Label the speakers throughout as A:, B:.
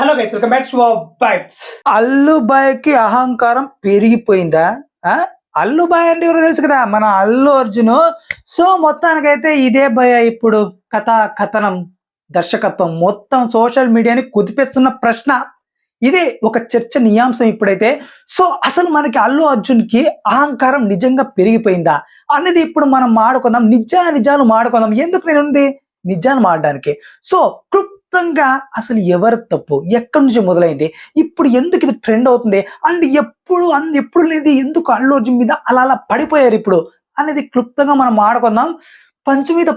A: Hello guys, welcome back to our vibes. అల్లుబాయ్కి అహంకారం పెరిగిపోయిందా? అల్లుబాయ్ అంటే ఎవరో తెలుసు కదా, మన అల్లు అర్జున్. సో మొత్తానికైతే ఇదే భయ ఇప్పుడు కథనం దర్శకత్వం మొత్తం సోషల్ మీడియాని కుదిపేస్తున్న ప్రశ్న ఇదే ఒక చర్చనీయాంశం ఇప్పుడైతే. సో అసలు మనకి అల్లు అర్జున్ కి అహంకారం నిజంగా పెరిగిపోయిందా అనేది ఇప్పుడు మనం మాడుకుందాం. నిజాలు మాడుకుందాం. ఎందుకు నేనుంది నిజాలు మాడడానికి. సో క్లుప్తంగా అసలు ఎవరి తప్పు, ఎక్కడి నుంచి మొదలైంది, ఇప్పుడు ఎందుకు ఇది ట్రెండ్ అవుతుంది, అండ్ ఎప్పుడు లేనిది ఎందుకు అల్లు అర్జున్ మీద అలా పడిపోయారు ఇప్పుడు అనేది క్లుప్తంగా మనం మాడుకుందాం. పంచు మీద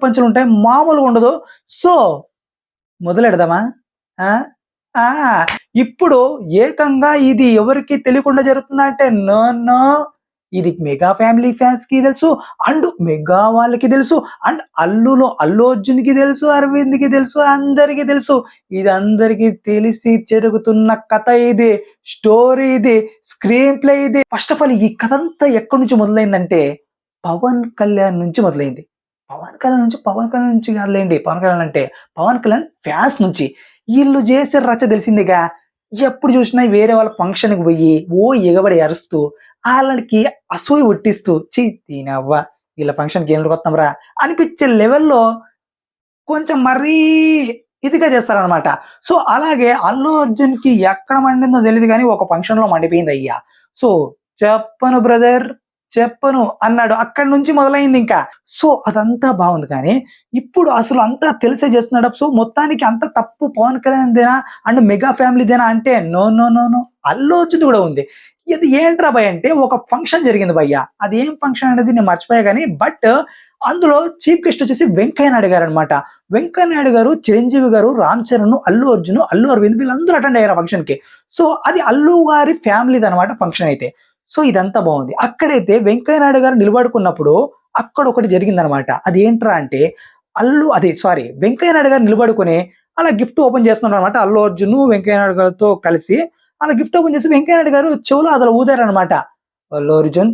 A: పంచులు ఉంటాయి, మామూలుగా ఉండదు. సో మొదలెడదామా? ఇప్పుడు ఏకంగా ఇది ఎవరికి తెలియకుండా జరుగుతుందంటే నో, ఇది మెగా ఫ్యామిలీ ఫ్యాన్స్ కి తెలుసు, అండ్ మెగా వాళ్ళకి తెలుసు, అండ్ అల్లు అర్జున్ కి తెలుసు, అరవింద్ కి తెలుసు, అందరికి తెలుసు. ఇది అందరికి తెలిసి జరుగుతున్న కథ ఇది, స్టోరీ ఇది, స్క్రీన్ ప్లే ఇది. ఫస్ట్ ఆఫ్ ఆల్ ఈ కథ అంతా ఎక్కడి నుంచి మొదలైందంటే పవన్ కళ్యాణ్ నుంచి మొదలైంది. పవన్ కళ్యాణ్ నుంచి కాదులేండి. పవన్ కళ్యాణ్ అంటే పవన్ కళ్యాణ్ ఫ్యాన్స్ నుంచి. వీళ్ళు చేసే రచ్చ తెలిసిందేగా. ఎప్పుడు చూసినా వేరే వాళ్ళ ఫంక్షన్కి పోయి ఎగబడి అరుస్తూ వాళ్ళకి అసూయ ఒట్టిస్తూ దీనవ్వ వీళ్ళ ఫంక్షన్కి ఏం వస్తాం రా అనిపించే లెవెల్లో కొంచెం మరీ ఇదిగా చేస్తారనమాట. సో అలాగే అల్లు అర్జున్ కి ఎక్కడ మండిందో తెలియదు కానీ ఒక ఫంక్షన్ లో మండిపోయింది అయ్యా. సో చెప్పను బ్రదర్ చెప్పను అన్నాడు, అక్కడి నుంచి మొదలైంది ఇంకా. సో అదంతా బాగుంది కానీ ఇప్పుడు అసలు అంతా తెలిసే చేస్తున్నాడు. సో మొత్తానికి అంత తప్పు పవన్ కళ్యాణ్ దేనా అండ్ మెగా ఫ్యామిలీదేనా అంటే నో, అల్లు అర్జున్ కూడా ఉంది. ఇది ఏంట్రా భయ్ అంటే ఒక ఫంక్షన్ జరిగింది భయ్య. అది ఏం ఫంక్షన్ అనేది నేను మర్చిపోయా కానీ బట్ అందులో చీఫ్ గెస్ట్ వచ్చేసి వెంకయ్య నాయుడు గారు అనమాట. వెంకయ్య నాయుడు గారు, చిరంజీవి గారు, రామ్ చరణ్, అల్లు అర్జున్, అల్లు అరవింద్ వీళ్ళందరూ అటెండ్ అయ్యారు ఆ ఫంక్షన్ కి. సో అది అల్లు గారి ఫ్యామిలీది అనమాట ఫంక్షన్ అయితే. సో ఇదంతా బాగుంది. అక్కడైతే వెంకయ్య నాయుడు గారు నిలబడుకున్నప్పుడు అక్కడ ఒకటి జరిగిందనమాట. అది ఏంట్రా అంటే వెంకయ్య నాయుడు గారు నిలబడుకుని అలా గిఫ్ట్ ఓపెన్ చేస్తున్నారు అనమాట. అల్లు అర్జున్ వెంకయ్య నాయుడు గారితో కలిసి అలా గిఫ్ట్ ఓపెన్ చేసి వెంకయ్య నాయుడు గారు చెవులో అదలా ఊదారనమాట. అల్లు అర్జున్,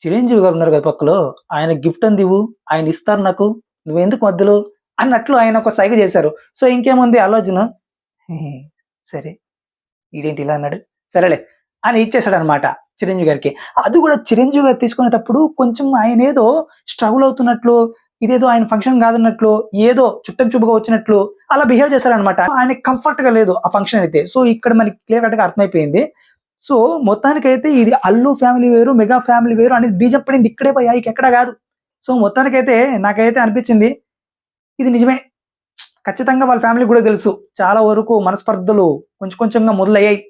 A: చిరంజీవి గారు ఉన్నారు కదా పక్కలో, ఆయన గిఫ్ట్ అంది ఇవ్వు, ఆయన ఇస్తారు నాకు, నువ్వెందుకు మధ్యలో అన్నట్లు ఆయన ఒక సైగ చేశారు. సో ఇంకేముంది అల్లు అర్జున్ సరే ఇదేంటి ఇలా అన్నాడు, సరేలే అని ఇచ్చేసాడు అనమాట చిరంజీవి గారికి. అది కూడా చిరంజీవి గారు తీసుకునేటప్పుడు కొంచెం ఆయన ఏదో స్ట్రగుల్ అవుతున్నట్లు, ఇదేదో ఆయన ఫంక్షన్ కాదన్నట్లు, ఏదో చుట్టం చూపుగా వచ్చినట్లు అలా బిహేవ్ చేశారనమాట. ఆయన కంఫర్ట్ గా లేదు ఆ ఫంక్షన్ అయితే. సో ఇక్కడ మనకి క్లియర్ కట్ గా అర్థమైపోయింది. సో మొత్తానికైతే ఇది అల్లు ఫ్యామిలీ వేరు, మెగా ఫ్యామిలీ వేరు అనేది బీజం పడింది ఇక్కడే పోయా, ఎక్కడ కాదు. సో మొత్తానికైతే నాకైతే అనిపించింది ఇది నిజమే. ఖచ్చితంగా వాళ్ళ ఫ్యామిలీ కూడా తెలుసు చాలా వరకు మనస్పర్ధలు కొంచెంగా మొదలయ్యాయి.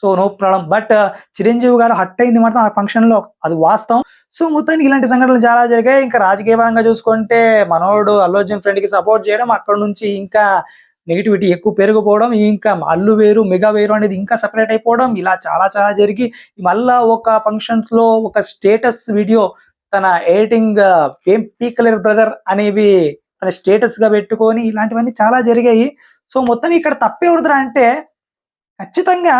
A: So no problem. But Chiranjeevi garu hurt అయింది మాత్రం ఆ ఫంక్షన్ లో, అది వాస్తవం. సో మొత్తానికి ఇలాంటి సంఘటనలు చాలా జరిగాయి. ఇంకా రాజకీయ పరంగా చూసుకుంటే మనోడు అల్లు అర్జున్ ఫ్రెండ్ కి సపోర్ట్ చేయడం, అక్కడ నుంచి ఇంకా నెగిటివిటీ ఎక్కువ పెరిగిపోవడం, ఇంకా అల్లు వేరు మెగా వేరు అనేది ఇంకా సెపరేట్ అయిపోవడం, ఇలా చాలా జరిగి మళ్ళా ఒక ఫంక్షన్స్ లో ఒక స్టేటస్ వీడియో తన ఎడిటింగ్ ఏం పీకలేరు బ్రదర్ అనేవి తన స్టేటస్ గా పెట్టుకొని ఇలాంటివన్నీ చాలా జరిగాయి. సో మొత్తానికి ఇక్కడ తప్పేవరుదరా అంటే ఖచ్చితంగా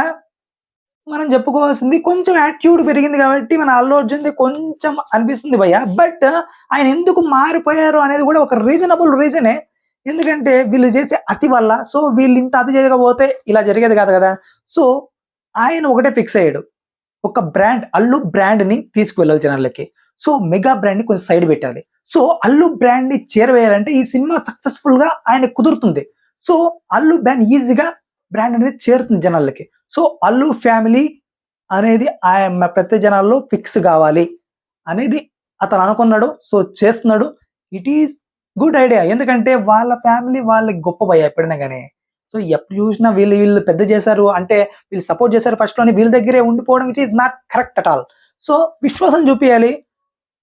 A: మనం చెప్పుకోవాల్సింది కొంచెం యాటిట్యూడ్ పెరిగింది కాబట్టి మన అల్లు అర్జున్ కొంచెం అనిపిస్తుంది భయ్య. బట్ ఆయన ఎందుకు మారిపోయారు అనేది కూడా ఒక రీజనబుల్ రీజనే. ఎందుకంటే వీళ్ళు చేసే అతి వల్ల, సో వీళ్ళు ఇంత అతి చేయకపోతే ఇలా జరిగేది కాదు కదా. సో ఆయన ఒకటే ఫిక్స్ అయ్యాడు, ఒక బ్రాండ్ అల్లు బ్రాండ్ ని తీసుకువెళ్ళాలి జనాలకి. సో మెగా బ్రాండ్ ని కొంచెం సైడ్ పెట్టాలి. సో అల్లు బ్రాండ్ ని చేరవేయాలంటే ఈ సినిమా సక్సెస్ఫుల్ గా ఆయన కుదురుతుంది. సో అల్లు బ్రాండ్ ఈజీగా బ్రాండ్ అనేది చేరుతుంది జనాలకి. సో అల్లు ఫ్యామిలీ అనేది ఆయన ప్రతి జనాల్లో ఫిక్స్ కావాలి అనేది అతను అనుకున్నాడు. సో చేస్తున్నాడు. It is good idea. ఎందుకంటే వాళ్ళ ఫ్యామిలీ వాళ్ళకి గొప్ప భయ ఎప్పుడైనా కానీ. సో ఎప్పుడు చూసినా వీళ్ళు పెద్ద చేశారు అంటే వీళ్ళు సపోర్ట్ చేశారు ఫస్ట్ లోని వీళ్ళ దగ్గరే ఉండిపోవడం it is not correct at all. So విశ్వాసం చూపించాలి.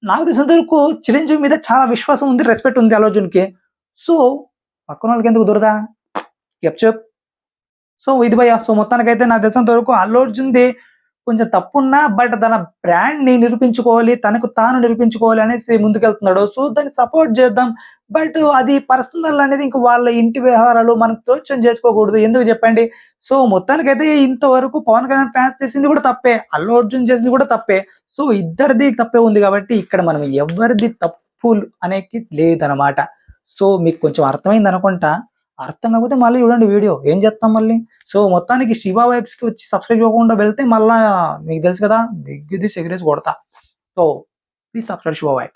A: నాకు తెలిసినంత వరకు చిరంజీవి మీద చాలా విశ్వాసం ఉంది, రెస్పెక్ట్ ఉంది అల్లు అర్జున్కి. సో పక్కన వాళ్ళకి ఎందుకు దొరదా చెప్. సో ఇది భయ్య. సో మొత్తానికైతే నాకు తెలిసినంత వరకు అల్లు అర్జున్ది కొంచెం తప్పున్నా బట్ తన బ్రాండ్ ని నిరూపించుకోవాలి, తనకు తాను నిరూపించుకోవాలి అనేసి ముందుకెళ్తున్నాడు. సో దాన్ని సపోర్ట్ చేద్దాం. బట్ అది పర్సనల్ అనేది ఇంక వాళ్ళ ఇంటి వ్యవహారాలు మనం తోచం చేసుకోకూడదు. ఎందుకు చెప్పండి. సో మొత్తానికైతే ఇంతవరకు పవన్ కళ్యాణ్ ఫ్యాన్స్ చేసింది కూడా తప్పే, అల్లు అర్జున్ చేసింది కూడా తప్పే. సో ఇద్దరిది తప్పే ఉంది కాబట్టి ఇక్కడ మనం ఎవరిది తప్పులు అనేది లేదనమాట. సో మీకు కొంచెం అర్థమైంది అనుకుంటా. అర్థం కాకపోతే మళ్ళీ చూడండి వీడియో. ఏం చేస్తాం మళ్ళీ? సో, మొత్తానికి శివ వైబ్స్‌కి వచ్చి సబ్స్క్రైబ్ చేయకుండా వెళ్తే మళ్ళా మీకు తెలుసు కదా! బిగ్ దిస్ ఎగిరేసి కొడతా. So, please subscribe Shiva vibes.